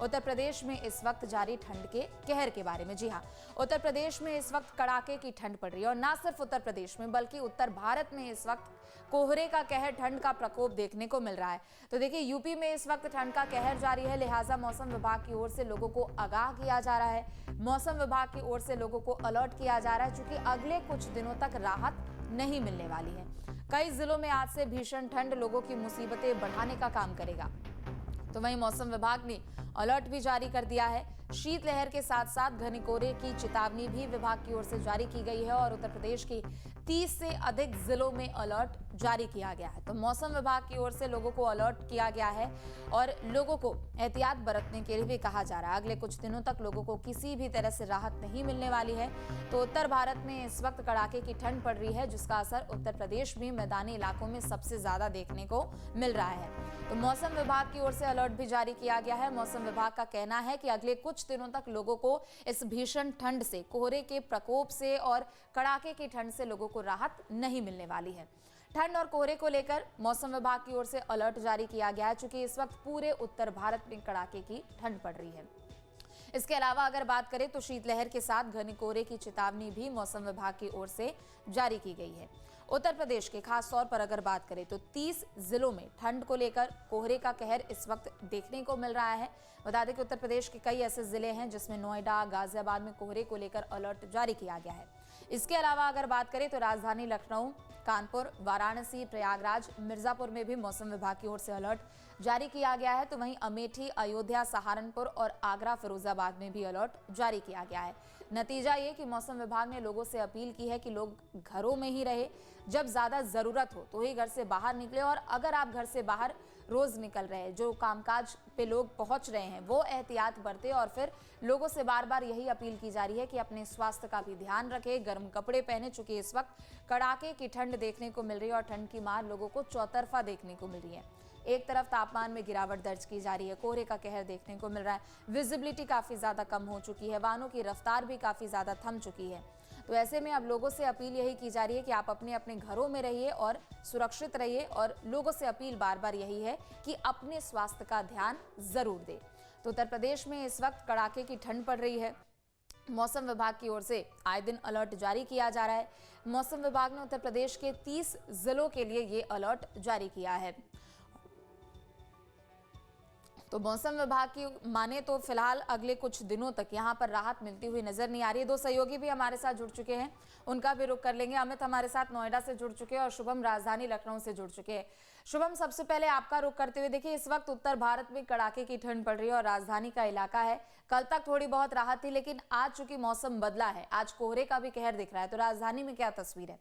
उत्तर प्रदेश में इस वक्त जारी ठंड के कहर के बारे में। जी हां, उत्तर प्रदेश में इस वक्त कड़ाके की ठंड पड़ रही है और ना सिर्फ उत्तर प्रदेश में बल्कि उत्तर भारत में इस वक्त कोहरे का कहर, ठंड का प्रकोप देखने को मिल रहा है। तो देखिए, यूपी में इस वक्त ठंड का कहर जारी है, लिहाजा मौसम विभाग की ओर से लोगों को आगाह किया जा रहा है। मौसम विभाग की ओर से लोगों को अलर्ट किया जा रहा है, क्योंकि अगले कुछ दिनों तक राहत नहीं मिलने वाली है। कई जिलों में आज से भीषण ठंड लोगों की मुसीबतें बढ़ाने का काम करेगा। तो वहीं मौसम विभाग ने अलर्ट भी जारी कर दिया है। शीतलहर के साथ साथ घने कोहरे की चेतावनी भी विभाग की ओर से जारी की गई है और उत्तर प्रदेश के 30 से अधिक जिलों में अलर्ट जारी किया गया है। तो मौसम विभाग की ओर से लोगों को अलर्ट किया गया है और लोगों को एहतियात बरतने के लिए भी कहा जा रहा है। अगले कुछ दिनों तक लोगों को किसी भी तरह से राहत नहीं मिलने वाली है। तो उत्तर भारत में इस वक्त कड़ाके की ठंड पड़ रही है, जिसका असर उत्तर प्रदेश में मैदानी इलाकों में सबसे ज्यादा देखने को मिल रहा है। तो मौसम विभाग की ओर से अलर्ट भी जारी किया गया है। मौसम विभाग का कहना है कि अगले कुछ दिनों तक लोगों को इस भीषण ठंड से, कोहरे के प्रकोप से और कड़ाके की ठंड से लोगों को राहत नहीं मिलने वाली है। ठंड और कोहरे को लेकर मौसम विभाग की ओर से अलर्ट जारी किया गया है, क्योंकि इस वक्त पूरे उत्तर भारत में कड़ाके की ठंड पड़ रही है। इसके अलावा अगर बात करें तो शीतलहर के साथ घने कोहरे की चेतावनी भी मौसम विभाग की ओर से जारी की गई है। उत्तर प्रदेश के खास तौर पर अगर बात करें तो 30 जिलों में ठंड को लेकर कोहरे का कहर इस वक्त देखने को मिल रहा है। बता दें कि उत्तर प्रदेश के कई ऐसे जिले हैं जिसमें नोएडा, गाजियाबाद में कोहरे को लेकर अलर्ट जारी किया गया है। इसके अलावा अगर बात करें तो राजधानी लखनऊ, कानपुर, वाराणसी, प्रयागराज, मिर्जापुर में भी मौसम विभाग की ओर से अलर्ट जारी किया गया है। तो वहीं अमेठी, अयोध्या, सहारनपुर और आगरा, फिरोजाबाद में भी अलर्ट जारी किया गया है। नतीजा ये कि मौसम विभाग ने लोगों से अपील की है कि लोग घरों में ही रहे, जब ज्यादा जरूरत हो तो ही घर से बाहर निकले और अगर आप घर से बाहर रोज निकल रहे हैं, जो कामकाज पे लोग पहुंच रहे हैं, वो एहतियात बरते। और फिर लोगों से बार बार यही अपील की जा रही है कि अपने स्वास्थ्य का भी ध्यान रखें, गर्म कपड़े पहने, चूंकि इस वक्त कड़ाके की ठंड देखने को मिल रही है और ठंड की मार लोगों को चौतरफा देखने को मिल रही है। एक तरफ तापमान में गिरावट दर्ज की जा रही है, कोहरे का कहर देखने को मिल रहा है, विजिबिलिटी काफी ज्यादा कम हो चुकी है, वाहनों की रफ्तार भी काफी ज्यादा थम चुकी है। तो ऐसे में अब लोगों से अपील यही की जा रही है कि आप अपने अपने घरों में रहिए और सुरक्षित रहिए और लोगों से अपील बार बार यही है कि अपने स्वास्थ्य का ध्यान जरूर दें। तो उत्तर प्रदेश में इस वक्त कड़ाके की ठंड पड़ रही है। मौसम विभाग की ओर से आए दिन अलर्ट जारी किया जा रहा है। मौसम विभाग ने उत्तर प्रदेश के 30 जिलों के लिए ये अलर्ट जारी किया है। तो मौसम विभाग की माने तो फिलहाल अगले कुछ दिनों तक यहां पर राहत मिलती हुई नजर नहीं आ रही है। दो सहयोगी भी हमारे साथ जुड़ चुके हैं, उनका भी रुख कर लेंगे। अमित हमारे साथ नोएडा से जुड़ चुके हैं और शुभम राजधानी लखनऊ से जुड़ चुके हैं। शुभम, सबसे पहले आपका रुख करते हुए, देखिए इस वक्त उत्तर भारत में कड़ाके की ठंड पड़ रही है और राजधानी का इलाका है। कल तक थोड़ी बहुत राहत थी, लेकिन आज चूंकि मौसम बदला है, आज कोहरे का भी कहर दिख रहा है, तो राजधानी में क्या तस्वीर है?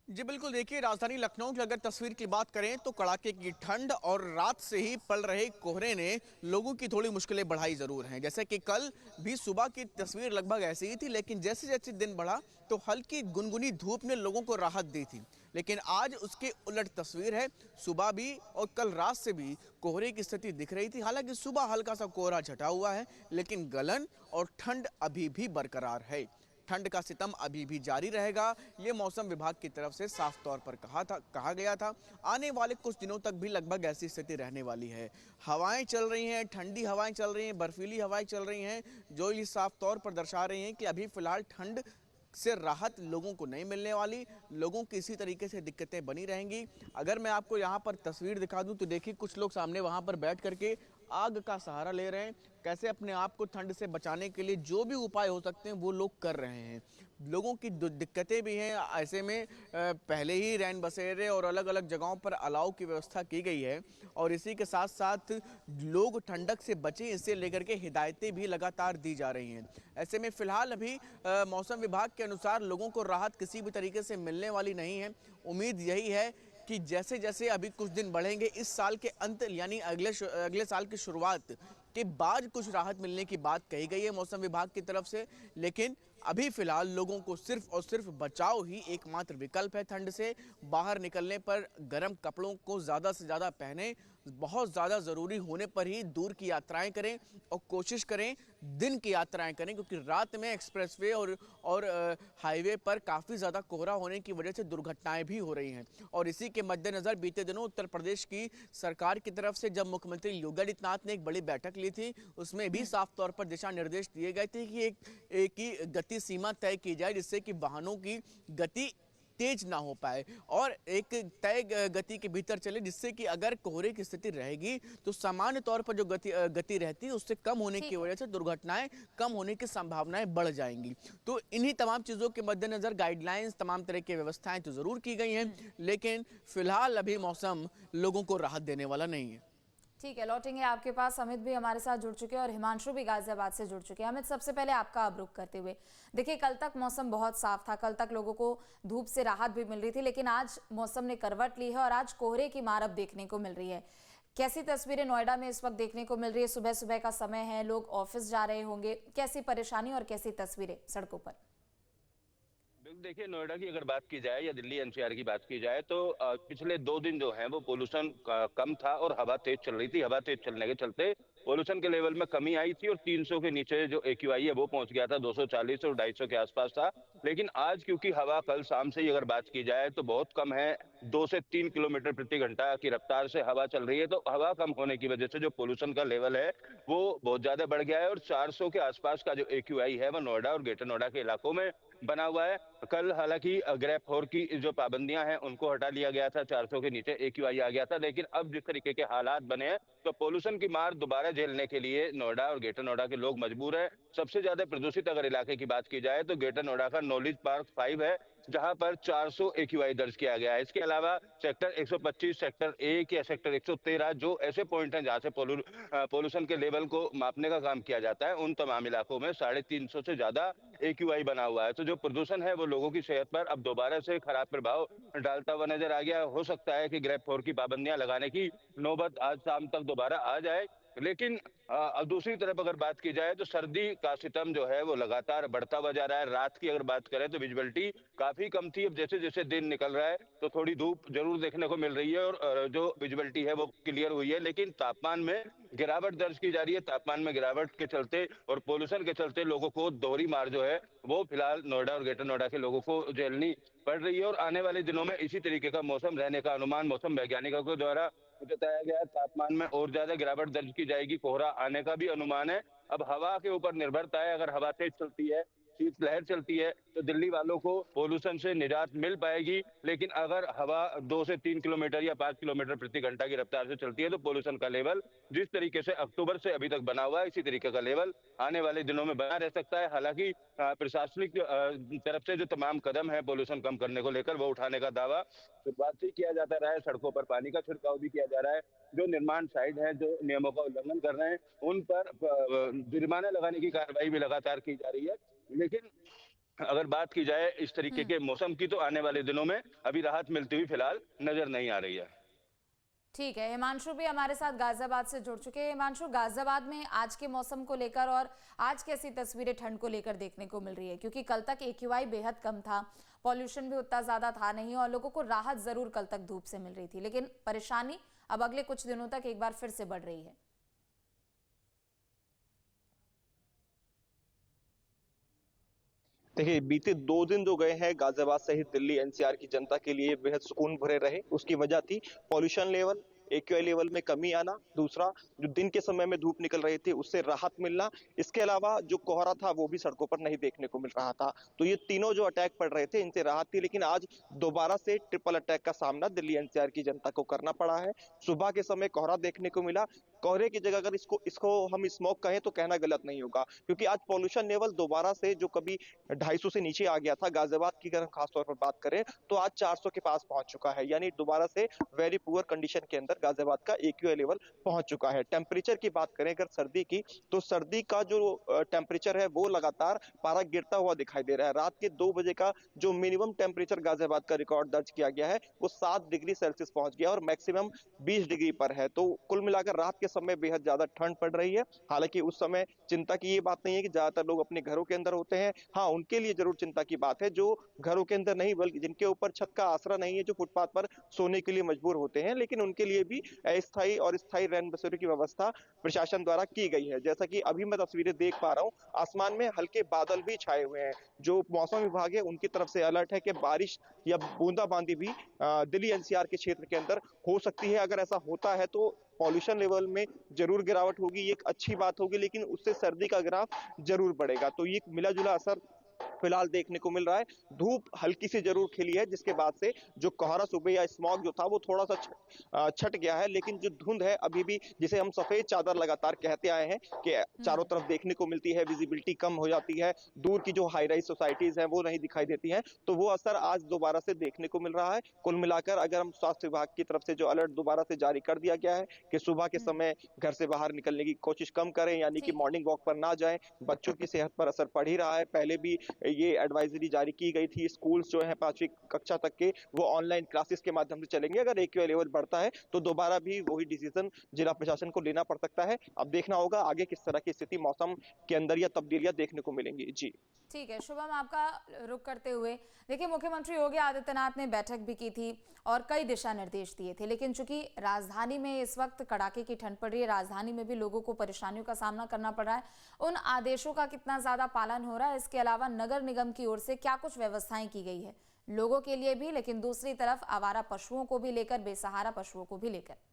जी बिल्कुल, देखिए राजधानी लखनऊ की अगर तस्वीर की बात करें तो कड़ाके की ठंड और रात से ही पड़ रहे कोहरे ने लोगों की थोड़ी मुश्किलें बढ़ाई जरूर हैं। जैसे कि कल भी सुबह की तस्वीर लगभग ऐसी ही थी, लेकिन जैसे जैसे दिन बढ़ा तो हल्की गुनगुनी धूप ने लोगों को राहत दी थी। लेकिन आज उसके उलट तस्वीर है। सुबह भी और कल रात से भी कोहरे की स्थिति दिख रही थी। हालांकि सुबह हल्का सा कोहरा छटा हुआ है, लेकिन गलन और ठंड अभी भी बरकरार है। ठंड का सितम अभी भी जारी रहेगा, ये मौसम विभाग की तरफ से साफ तौर पर कहा गया था। आने वाले कुछ दिनों तक भी लगभग ऐसी स्थिति रहने वाली है। हवाएं चल रही हैं, ठंडी हवाएं चल रही हैं, बर्फीली हवाएं चल रही हैं, जो ये साफ तौर पर दर्शा रही हैं कि अभी फिलहाल ठंड से राहत लोगों को नहीं मिलने वाली। लोगों की इसी तरीके से दिक्कतें बनी रहेंगी। अगर मैं आपको यहाँ पर तस्वीर दिखा दूँ तो देखिए कुछ लोग सामने वहाँ पर बैठ करके आग का सहारा ले रहे हैं। कैसे अपने आप को ठंड से बचाने के लिए जो भी उपाय हो सकते हैं वो लोग कर रहे हैं। लोगों की दिक्कतें भी हैं। ऐसे में पहले ही रैन बसेरे और अलग अलग जगहों पर अलाव की व्यवस्था की गई है और इसी के साथ साथ लोग ठंडक से बचें इसे लेकर के हिदायतें भी लगातार दी जा रही हैं। ऐसे में फिलहाल अभी मौसम विभाग के अनुसार लोगों को राहत किसी भी तरीके से मिलने वाली नहीं है। उम्मीद यही है कि जैसे जैसे अभी कुछ दिन बढ़ेंगे, इस साल के अंत यानी अगले साल की शुरुआत के बाद कुछ राहत मिलने की बात कही गई है मौसम विभाग की तरफ से। लेकिन अभी फिलहाल लोगों को सिर्फ और सिर्फ बचाव ही एकमात्र विकल्प है। ठंड से बाहर निकलने पर गर्म कपड़ों को ज़्यादा से ज़्यादा पहने, बहुत ज़्यादा ज़रूरी होने पर ही दूर की यात्राएं करें और कोशिश करें दिन की यात्राएं करें, क्योंकि रात में एक्सप्रेसवे और हाईवे पर काफ़ी ज़्यादा कोहरा होने की वजह से दुर्घटनाएं भी हो रही हैं। और इसी के मद्देनज़र बीते दिनों उत्तर प्रदेश की सरकार की तरफ से जब मुख्यमंत्री योगी आदित्यनाथ ने एक बड़ी बैठक ली थी, उसमें भी साफ तौर पर दिशा निर्देश दिए गए थे कि एक की गति सीमा तय की जाए, जिससे कि वाहनों की गति तेज ना हो पाए और एक तय गति के भीतर चले, जिससे कि अगर कोहरे की स्थिति रहेगी तो सामान्य तौर पर जो गति रहती है उससे कम होने की वजह से दुर्घटनाएं कम होने की संभावनाएं बढ़ जाएंगी। तो इन्हीं तमाम चीज़ों के मद्देनजर गाइडलाइंस, तमाम तरह की व्यवस्थाएं तो ज़रूर की गई हैं, लेकिन फिलहाल अभी मौसम लोगों को राहत देने वाला नहीं है। ठीक है, लौटेंगे आपके पास। अमित भी हमारे साथ जुड़ चुके हैं और हिमांशु भी गाजियाबाद से जुड़ चुके हैं। अमित, सबसे पहले आपका अब रुख करते हुए, देखिए कल तक मौसम बहुत साफ था, कल तक लोगों को धूप से राहत भी मिल रही थी, लेकिन आज मौसम ने करवट ली है और आज कोहरे की मार अब देखने को मिल रही है। कैसी तस्वीरें नोएडा में इस वक्त देखने को मिल रही है? सुबह सुबह का समय है, लोग ऑफिस जा रहे होंगे, कैसी परेशानी और कैसी तस्वीरें सड़कों पर? देखिए, नोएडा की अगर बात की जाए या दिल्ली एनसीआर की बात की जाए तो पिछले 2 दिन जो है वो पोल्यूशन कम था और हवा तेज चल रही थी। हवा तेज चलने के चलते पोल्यूशन के लेवल में कमी आई थी और 300 के नीचे जो AQI है वो पहुंच गया था, 240 और 250 के आसपास था। लेकिन आज क्योंकि हवा कल शाम से ही अगर बात की जाए तो बहुत कम है, 2 से 3 किलोमीटर प्रति घंटा की रफ्तार से हवा चल रही है, तो हवा कम होने की वजह से जो पोल्यूशन का लेवल है वो बहुत ज्यादा बढ़ गया है और 400 के आसपास का जो AQI है वो नोएडा और ग्रेटर नोएडा के इलाकों में बना हुआ है। कल हालांकि ग्रैप फोर की जो पाबंदियां हैं उनको हटा लिया गया था, 400 के नीचे AQI आ गया था, लेकिन अब जिस तरीके के हालात बने हैं तो पोल्यूशन की मार दोबारा झेलने के लिए नोएडा और ग्रेटर नोएडा के लोग मजबूर हैं। सबसे ज्यादा प्रदूषित अगर इलाके की बात की जाए तो ग्रेटर नोएडा का नॉलेज पार्क 5 है, जहां पर 400 AQI दर्ज किया गया है। इसके अलावा सेक्टर 125, सेक्टर 1 या सेक्टर 113 जो ऐसे पॉइंट हैं जहां से पोल्यूशन के लेवल को मापने का काम किया जाता है, उन तमाम इलाकों में 350 से ज्यादा AQI बना हुआ है। तो जो प्रदूषण है वो लोगों की सेहत पर अब दोबारा से खराब प्रभाव डालता हुआ नजर आ गया। हो सकता है कि ग्रैप फोर की पाबंदियां लगाने की नौबत आज शाम तक दोबारा आ जाए। लेकिन अब दूसरी तरफ अगर बात की जाए तो सर्दी का सितम जो है वो लगातार बढ़ता हुआ जा रहा है। रात की अगर बात करें तो विजिबिलिटी काफी कम थी, अब जैसे जैसे दिन निकल रहा है तो थोड़ी धूप जरूर देखने को मिल रही है और जो विजिबिलिटी है वो क्लियर हुई है, लेकिन तापमान में गिरावट दर्ज की जा रही है। तापमान में गिरावट के चलते और पोल्यूशन के चलते लोगों को दोहरी मार जो है वो फिलहाल नोएडा और ग्रेटर नोएडा के लोगों को झेलनी पड़ रही है और आने वाले दिनों में इसी तरीके का मौसम रहने का अनुमान मौसम वैज्ञानिकों के द्वारा बताया गया है। तापमान में और ज्यादा गिरावट दर्ज की जाएगी, कोहरा आने का भी अनुमान है। अब हवा के ऊपर निर्भरता है, अगर हवा तेज चलती है, शीतलहर चलती है तो दिल्ली वालों को पोल्यूशन से निजात मिल पाएगी, लेकिन अगर हवा 2 से 3 किलोमीटर या 5 किलोमीटर प्रति घंटा की रफ्तार से चलती है तो पोल्यूशन का लेवल जिस तरीके से अक्टूबर से अभी तक बना हुआ है इसी तरीके का लेवल आने वाले दिनों में बना रह सकता है। हालांकि प्रशासनिक तरफ से जो तमाम कदम है पोल्यूशन कम करने को लेकर वो उठाने का दावा शुरुआत से किया जाता रहा है। सड़कों पर पानी का छिड़काव भी किया जा रहा है, जो निर्माण साइट है जो नियमों का उल्लंघन कर रहे हैं उन पर जुर्माना लगाने की कार्रवाई भी लगातार की जा रही है। लेकिन अगर बात की जाए इस तरीके के मौसम की तो आने वाले दिनों में अभी राहत मिलती हुई फिलहाल नजर नहीं आ रही है। ठीक है, हिमांशु भी हमारे साथ गाजियाबाद से जुड़ चुके हैं। हिमांशु, गाजियाबाद में आज के मौसम को लेकर और आज कैसी तस्वीरें ठंड को लेकर देखने को मिल रही है? क्योंकि कल तक AQI बेहद कम था, पॉल्यूशन भी उतना ज्यादा था नहीं और लोगों को राहत जरूर कल तक धूप से मिल रही थी, लेकिन परेशानी अब अगले कुछ दिनों तक एक बार फिर से बढ़ रही है। देखिए, बीते 2 दिन जो गए हैं गाजियाबाद सहित दिल्ली एनसीआर की जनता के लिए बेहद सुकून भरे रहे। उसकी वजह थी पॉल्यूशन लेवल, AQI लेवल में कमी आना, दूसरा जो दिन के समय में धूप निकल रही थी उससे राहत मिलना, इसके अलावा जो कोहरा था वो भी सड़कों पर नहीं देखने को मिल रहा था। तो ये तीनों जो अटैक पड़ रहे थे इनसे राहत थी, लेकिन आज दोबारा से ट्रिपल अटैक का सामना दिल्ली एनसीआर की जनता को करना पड़ा है। सुबह के समय कोहरा देखने को मिला, कोहरे की जगह अगर इसको हम स्मोक कहें तो कहना गलत नहीं होगा, क्योंकि आज पॉल्यूशन लेवल दोबारा से जो कभी 250 से नीचे आ गया था, गाजियाबाद की अगर हम खासतौर पर बात करें तो आज 400 के पास पहुंच चुका है, यानी दोबारा से वेरी पुअर कंडीशन के अंदर गाजियाबाद का एक्यूआई लेवल पहुंच चुका है। टेम्परेचर की बात करें अगर सर्दी की, तो सर्दी का जो टेम्परेचर है वो लगातार पारा गिरता हुआ दिखाई दे रहा है। रात के 2 बजे का जो मिनिमम टेम्परेचर गाजियाबाद का रिकॉर्ड दर्ज किया गया है वो 7 डिग्री सेल्सियस पहुंच गया और मैक्सिमम 20 डिग्री पर है। तो कुल मिलाकर रात के समय बेहद ज्यादा ठंड पड़ रही है। हालांकि उस समय चिंता की ये बात नहीं है कि ज्यादातर लोग अपने घरों के अंदर होते हैं। हाँ, उनके लिए जरूर चिंता की बात है जो घरों के अंदर नहीं बल्कि जिनके ऊपर छत का आसरा नहीं है, जो फुटपाथ पर सोने के लिए मजबूर होते हैं, लेकिन उनके लिए भी अस्थायी और स्थायी रैन बसेरों की व्यवस्था प्रशासन द्वारा की गई है। जैसा कि अभी मैं तस्वीरें देख पा रहा हूँ, आसमान में हल्के बादल भी छाए हुए हैं। जो मौसम विभाग है उनकी तरफ से अलर्ट है कि बारिश या बूंदाबांदी भी दिल्ली एनसीआर के क्षेत्र के अंदर हो सकती है। अगर ऐसा होता है तो पॉल्यूशन लेवल में जरूर गिरावट होगी, ये एक अच्छी बात होगी, लेकिन उससे सर्दी का ग्राफ जरूर बढ़ेगा। तो ये मिला जुला असर फिलहाल देखने को मिल रहा है। धूप हल्की सी जरूर खिली है, जिसके बाद से जो कोहरा सुबह या स्मॉग जो था वो थोड़ा सा छट गया है, लेकिन जो धुंध है अभी भी, जिसे हम सफेद चादर लगातार कहते आए हैं कि चारों तरफ देखने को मिलती है, विजिबिलिटी कम हो जाती है, दूर की जो हाई राइज सोसाइटीज हैं वो नहीं दिखाई देती हैं, तो वो असर आज दोबारा से देखने को मिल रहा है। कुल मिलाकर अगर हम स्वास्थ्य विभाग की तरफ से जो अलर्ट दोबारा से जारी कर दिया गया है कि सुबह के समय घर से बाहर निकलने की कोशिश कम करें, यानी कि ठीक है। मॉर्निंग वॉक पर ना जाएं। बच्चों की सेहत पर असर पड़ ही रहा है। पहले भी ये एडवाइजरी जारी की गई थी, स्कूल्स जो है 5वीं कक्षा तक के वो ऑनलाइन क्लासेस के माध्यम से चलेंगे। अगर एक्यूआई लेवल बढ़ता है तो दोबारा भी वही डिसीजन जिला प्रशासन को लेना पड़ सकता है। अब देखना होगा आगे किस तरह की स्थिति मौसम के अंदर या तब्दीलियां देखने को मिलेंगी। जी ठीक है शुभम, आपका रुख करते हुए देखिए, मुख्यमंत्री योगी आदित्यनाथ ने बैठक भी की थी और कई दिशा निर्देश दिए थे, लेकिन चूंकि राजधानी में इस वक्त कड़ाके की ठंड पड़ रही है, राजधानी में भी लोगों को परेशानियों का सामना करना पड़ रहा है, उन आदेशों का कितना ज्यादा पालन हो रहा है, इसके अलावा नगर निगम की ओर से क्या कुछ व्यवस्थाएं की गई है लोगों के लिए भी, लेकिन दूसरी तरफ आवारा पशुओं को भी लेकर, बेसहारा पशुओं को भी लेकर।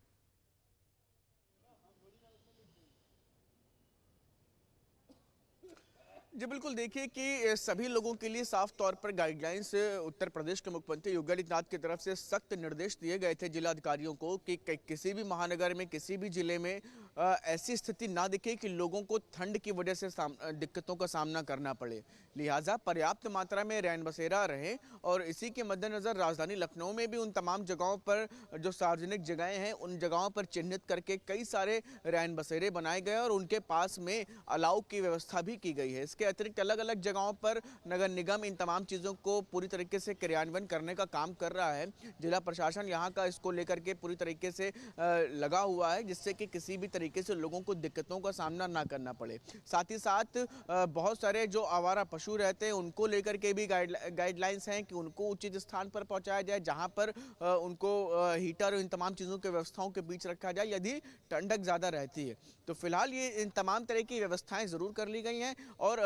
जी बिल्कुल, देखिए कि सभी लोगों के लिए साफ तौर पर गाइडलाइंस उत्तर प्रदेश के मुख्यमंत्री योगी आदित्यनाथ की तरफ से सख्त निर्देश दिए गए थे जिला अधिकारियों को कि किसी भी महानगर में, किसी भी जिले में ऐसी स्थिति ना दिखे कि लोगों को ठंड की वजह से दिक्कतों का सामना करना पड़े। लिहाजा पर्याप्त मात्रा में रैन बसेरा रहे और इसी के मद्देनजर राजधानी लखनऊ में भी उन तमाम जगहों पर जो सार्वजनिक जगहें हैं उन जगहों पर चिन्हित करके कई सारे रैन बसेरे बनाए गए और उनके पास में अलाव की व्यवस्था भी की गई है। इसके अतिरिक्त अलग अलग जगहों पर नगर निगम इन तमाम चीज़ों को पूरी तरीके से क्रियान्वयन करने का काम कर रहा है। जिला प्रशासन यहाँ का इसको लेकर के पूरी तरीके से लगा हुआ है, जिससे कि किसी भी तरीके से लोगों को दिक्कतों का सामना ना करना पड़े। साथ ही साथ बहुत सारे जो आवारा पशु रहते हैं उनको लेकर के भी गाइडलाइंस हैं कि उनको उचित स्थान पर पहुंचाया जाए, जहां पर उनको हीटर और इन तमाम चीज़ों की व्यवस्थाओं के बीच रखा जाए यदि ठंडक ज़्यादा रहती है। तो फिलहाल ये इन तमाम तरह की व्यवस्थाएं ज़रूर कर ली गई हैं और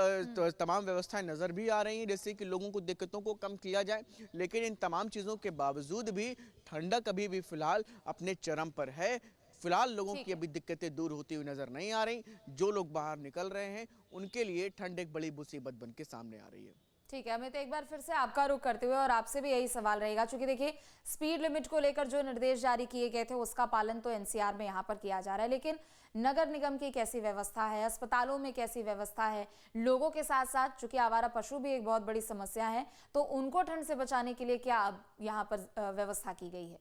तमाम व्यवस्थाएं नज़र भी आ रही हैं, जैसे कि लोगों को दिक्कतों को कम किया जाए। लेकिन इन तमाम चीज़ों के बावजूद भी ठंडक अभी भी फिलहाल अपने चरम पर है। फिलहाल लोगों की अभी दिक्कतें दूर होती हुई नजर नहीं आ रही। जो लोग बाहर निकल रहे हैं उनके लिए ठंड एक बड़ी मुसीबत बन के सामने आ रही है। ठीक है अमित, एक बार फिर से आपका रुख करते हुए और आपसे भी यही सवाल रहेगा, क्योंकि देखिए स्पीड लिमिट को लेकर जो निर्देश जारी किए गए थे उसका पालन तो एनसीआर में यहाँ पर किया जा रहा है, लेकिन नगर निगम की कैसी व्यवस्था है, अस्पतालों में कैसी व्यवस्था है, लोगों के साथ साथ चूंकि आवारा पशु भी एक बहुत बड़ी समस्या है, तो उनको ठंड से बचाने के लिए क्या अब यहाँ पर व्यवस्था की गई है?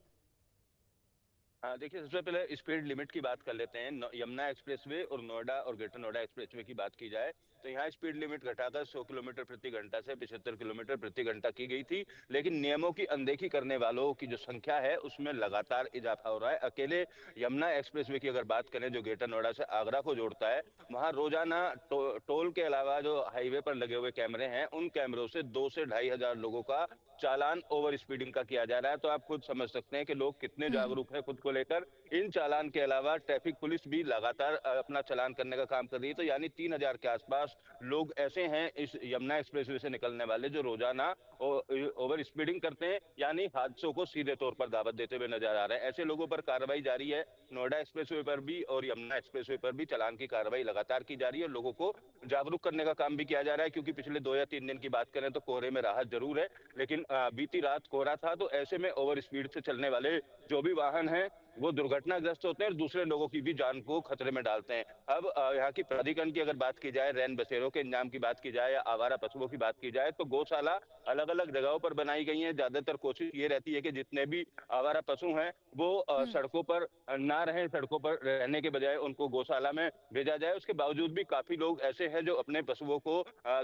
हाँ देखिए, सबसे पहले स्पीड लिमिट की बात कर लेते हैं। यमुना एक्सप्रेसवे और नोएडा और ग्रेटर नोएडा एक्सप्रेसवे की बात की जाए तो यहाँ स्पीड लिमिट घटाकर 100 किलोमीटर प्रति घंटा से 75 किलोमीटर प्रति घंटा की गई थी, लेकिन नियमों की अनदेखी करने वालों की जो संख्या है उसमें लगातार इजाफा हो रहा है। अकेले यमुना एक्सप्रेसवे की अगर बात करें जो ग्रेटर नोएडा से आगरा को जोड़ता है, वहाँ रोजाना टोल के अलावा जो हाईवे पर लगे हुए कैमरे हैं उन कैमरों से 2 से 2,500 लोगों का चालान ओवर स्पीडिंग का किया जा रहा है। तो आप खुद समझ सकते हैं कि लोग कितने जागरूक हैं खुद को लेकर। इन चालान के अलावा ट्रैफिक पुलिस भी लगातार अपना चालान करने का काम कर रही है। तो यानी 3,000 के आसपास लोग ऐसे हैं इस यमुना एक्सप्रेसवे से निकलने वाले जो रोजाना ओवर स्पीडिंग करते हैं, यानी हादसों को सीधे तौर पर दावत देते हुए नजर आ रहे हैं। ऐसे लोगों पर कार्रवाई जारी है। नोएडा एक्सप्रेसवे पर भी और यमुना एक्सप्रेसवे पर भी चालान की कार्रवाई लगातार की जा रही है। लोगों को जागरूक करने का काम भी किया जा रहा है, क्योंकि पिछले 2 या 3 दिन की बात करें तो कोहरे में राहत जरूर है, लेकिन बीती रात कोहरा था, तो ऐसे में ओवर स्पीड से चलने वाले जो भी वाहन हैं वो दुर्घटनाग्रस्त होते हैं और दूसरे लोगों की भी जान को खतरे में डालते हैं। अब यहाँ की प्राधिकरण की अगर बात की जाए, रैन बसेरों के इंतजाम की बात की जाए या आवारा पशुओं की बात की जाए, तो गौशाला अलग अलग जगहों पर बनाई गई है। ज्यादातर कोशिश ये रहती है कि जितने भी आवारा पशु हैं वो सड़कों पर ना रहें, सड़कों पर रहने के बजाय उनको गौशाला में भेजा जाए। उसके बावजूद भी काफी लोग ऐसे हैं जो अपने पशुओं को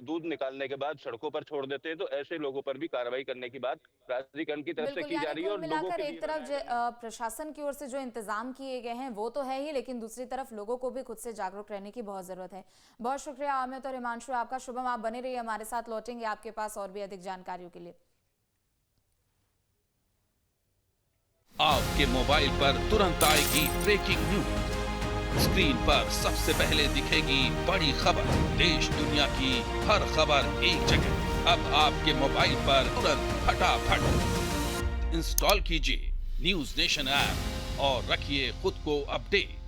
दूध निकालने के बाद सड़कों पर छोड़ देते हैं, तो ऐसे लोगों पर भी कार्रवाई करने की बात प्राधिकरण की तरफ से बिल्कुल, की जा यानी रही है। कुल और लोगों मिलाकर के एक लिए तरफ बनाया गया प्रशासन की ओर से जो इंतजाम किए गए हैं वो तो है ही, लेकिन दूसरी तरफ लोगों को भी खुद से जागरूक रहने की बहुत जरूरत है। बहुत शुक्रिया अमित और हिमांशु आपका। शुभम, आप बने रहिए हमारे साथ, लौटेंगे आपके पास और भी अधिक जानकारियों के लिए। आपके मोबाइल पर तुरंत आएगी ब्रेकिंग न्यूज, स्क्रीन पर सबसे पहले दिखेगी बड़ी खबर, देश दुनिया की हर खबर एक जगह। अब आपके मोबाइल पर तुरंत फटाफट इंस्टॉल कीजिए न्यूज नेशन ऐप और रखिए खुद को अपडेट।